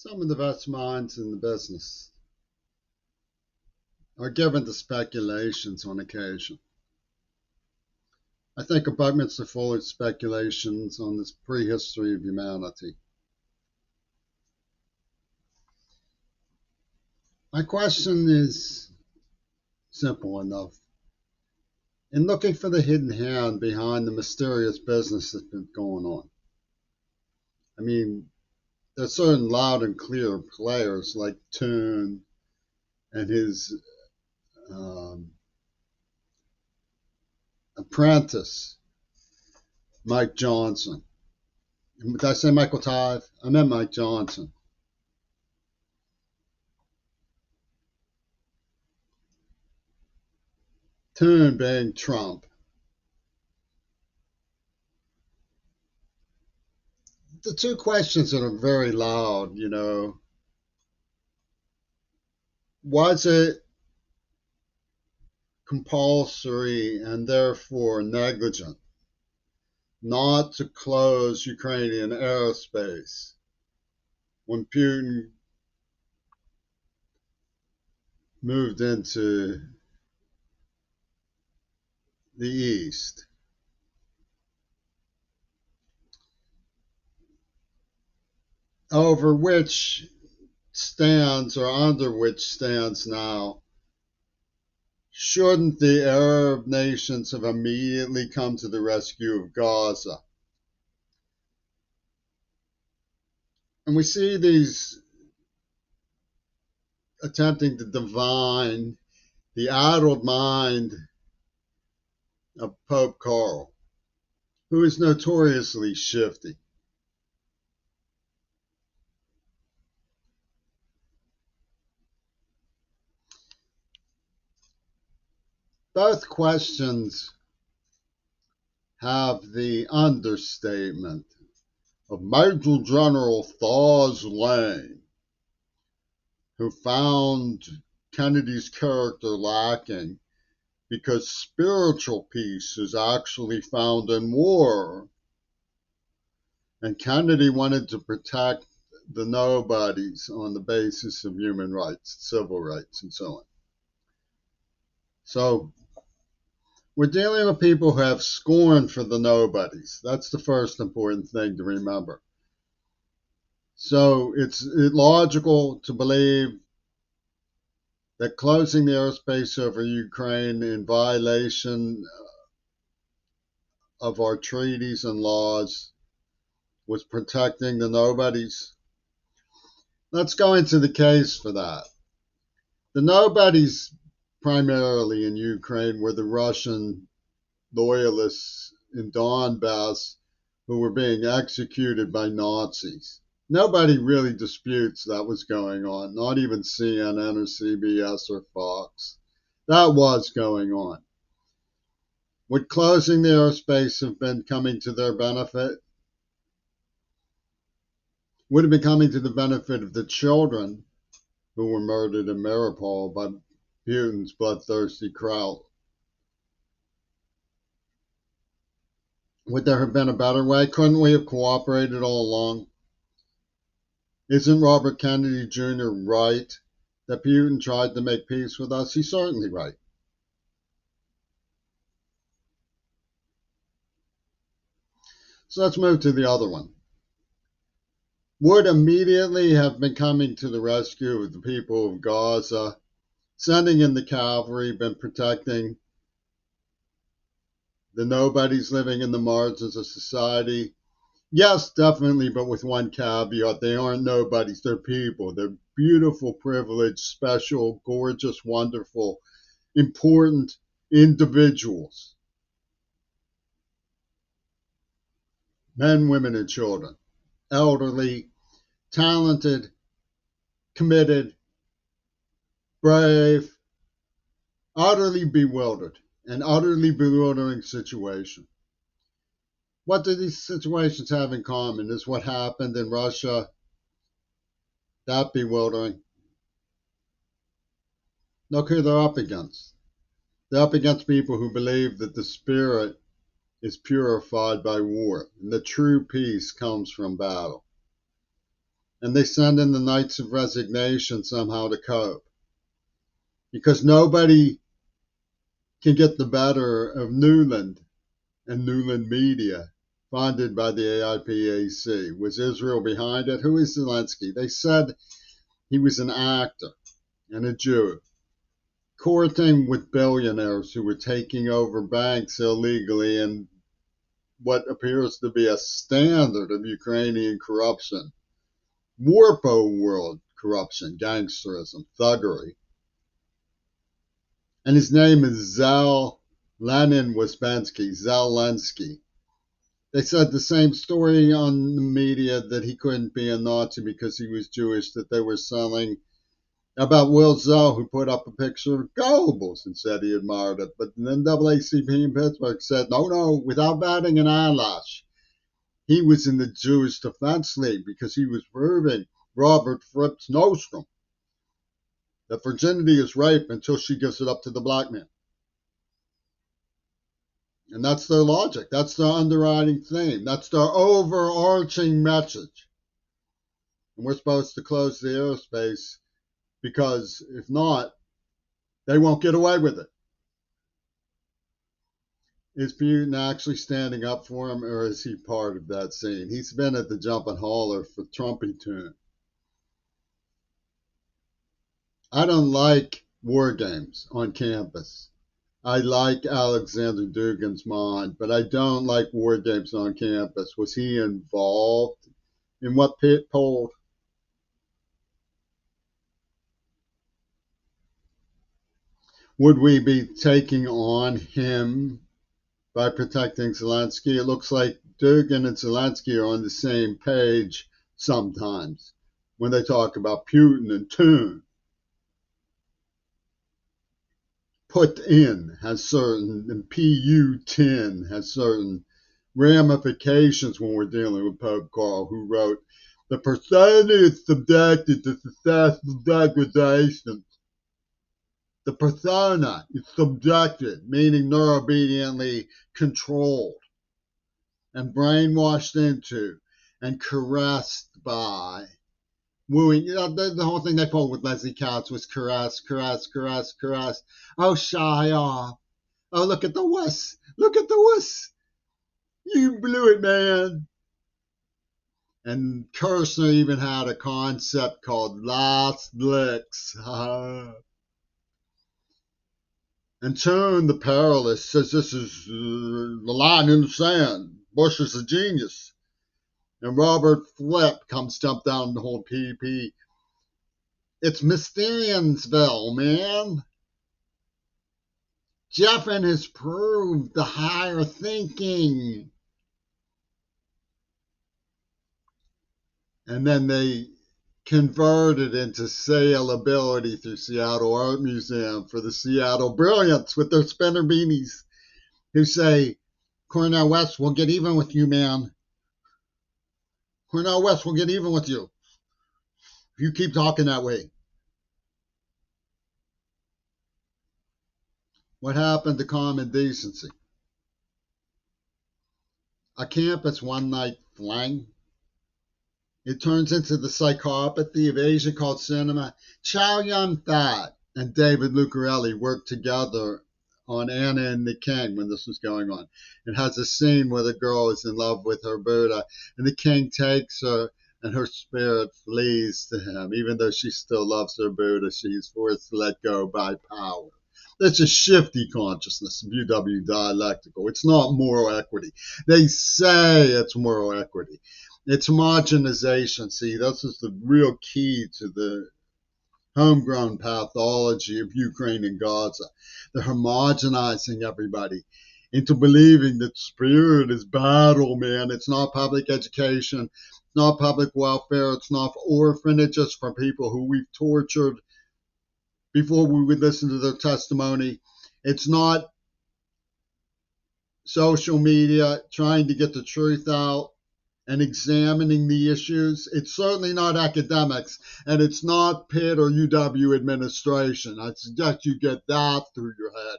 Some of the best minds in the business are given to speculations on occasion. I think abundance are full of speculations on this prehistory of humanity. My question is simple enough. In looking for the hidden hand behind the mysterious business that's been going on, I mean, there's certain loud and clear players like Toon and his apprentice, Mike Johnson. Did I say Michael Tive? I meant Mike Johnson. Toon being Trump. The two questions that are very loud, was it compulsory and therefore negligent not to close Ukrainian airspace when Putin moved into the east? Over which stands, or under which stands now, shouldn't the Arab nations have immediately come to the rescue of Gaza? And we see these attempting to divine the addled mind of Pope Karl, who is notoriously shifty. Both questions have the understatement of Major General Thawes Lane, who found Kennedy's character lacking because spiritual peace is actually found in war. And Kennedy wanted to protect the nobodies on the basis of human rights, civil rights, and so on. So we're dealing with people who have scorn for the nobodies. That's the first important thing to remember. So it's illogical to believe that closing the airspace over Ukraine in violation of our treaties and laws was protecting the nobodies. Let's go into the case for that. The nobodies primarily in Ukraine were the Russian loyalists in Donbass who were being executed by Nazis. Nobody really disputes that was going on, not even CNN or CBS or Fox. That was going on. Would closing the airspace have been coming to their benefit? Would have been coming to the benefit of the children who were murdered in Mariupol by Putin's bloodthirsty crowd? Would there have been a better way? Couldn't we have cooperated all along? Isn't Robert Kennedy Jr. right that Putin tried to make peace with us? He's certainly right. So let's move to the other one. Would immediately have been coming to the rescue of the people of Gaza, sending in the cavalry, been protecting the nobodies living in the margins of society? Yes, definitely, but with one caveat. They aren't nobodies, they're people. They're beautiful, privileged, special, gorgeous, wonderful, important individuals. Men, women, and children. Elderly, talented, committed, brave, utterly bewildered, an utterly bewildering situation. What do these situations have in common? Is what happened in Russia that bewildering? Look who they're up against. They're up against people who believe that the spirit is purified by war, and the true peace comes from battle. and they send in the Knights of Resignation somehow to cope. Because nobody can get the better of Newland and Newland Media, funded by the AIPAC. Was Israel behind it? Who is Zelensky? They said he was an actor and a Jew, courting with billionaires who were taking over banks illegally in what appears to be a standard of Ukrainian corruption. Warpo world corruption, gangsterism, thuggery. And his name is Zelensky. They said the same story on the media that he couldn't be a Nazi because he was Jewish, that they were selling about Will Zell, who put up a picture of Goebbels and said he admired it. But the NAACP in Pittsburgh said, no, without batting an eyelash. He was in the Jewish Defense League because he was proving Robert Fripp's nostrum that virginity is rape until she gives it up to the black man. And that's their logic. That's their underwriting theme. That's their overarching message. And we're supposed to close the airspace because if not, they won't get away with it. Is Putin actually standing up for him, or is he part of that scene? He's been at the jumping hauler for Trumpy tune. I don't like war games on campus. I like Alexander Dugin's mind, but I don't like war games on campus. Was he involved in what Pitt pulled? Would we be taking on him by protecting Zelensky? It looks like Dugin and Zelensky are on the same page sometimes when they talk about Putin and Tune. Putin has certain, and Putin has certain ramifications when we're dealing with Pope Carl, who wrote, the persona is subjected to successful degradation. The persona is subjected, meaning neurobediently controlled and brainwashed into and caressed by. Wooing, the whole thing they pulled with Leslie Katz was caress. Oh, shy off. Oh, look at the wuss. Look at the wuss. You blew it, man. And Kirshner even had a concept called last licks. And Tune, the perilous, says this is the line in the sand. Bush is a genius. And Robert Flip comes jump down the whole PP. It's Mysteriansville, man. Jeffin has proved the higher thinking. And then they converted into saleability through Seattle Art Museum for the Seattle Brilliants with their spinner beanies who say, Cornell West will get even with you, man. Cornell West will get even with you if you keep talking that way. What happened to common decency? A campus one-night fling. It turns into the psychopathy of Asian called cinema. Chow Yun-fat and David Lucarelli worked together on Anna and the King when this was going on. It has a scene where the girl is in love with her Buddha, and the king takes her, and her spirit flees to him. Even though she still loves her Buddha, she's forced to let go by power. That's a shifty consciousness, UW dialectical. It's not moral equity. They say it's moral equity. It's homogenization. See, this is the real key to the homegrown pathology of Ukraine and Gaza. They're homogenizing everybody into believing that spirit is battle, man. It's not public education. It's not public welfare. It's not orphanages for people who we've tortured before we would listen to their testimony. It's not social media trying to get the truth out and examining the issues. It's certainly not academics, and it's not Pitt or UW administration. I suggest you get that through your head.